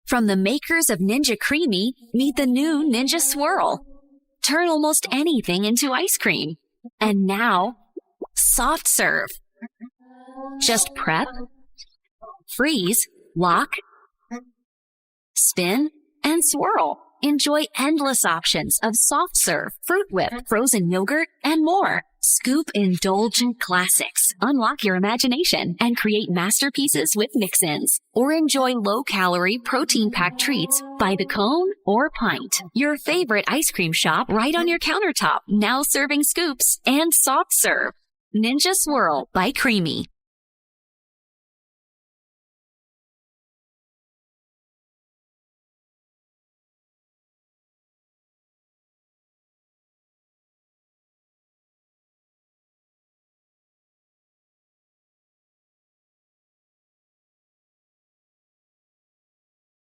From the makers of Ninja CREAMi, meet the new Ninja Swirl. Turn almost anything into ice cream. And now, soft serve. Just prep, freeze, lock, spin, and swirl. Enjoy endless options of soft serve, fruit whip, frozen yogurt, and more. Scoop indulgent classics, unlock your imagination, and create masterpieces with mix-ins. Or enjoy low-calorie, protein-packed treats by the cone or pint. Your favorite ice cream shop right on your countertop, now serving scoops and soft serve. Ninja Swirl by CREAMi.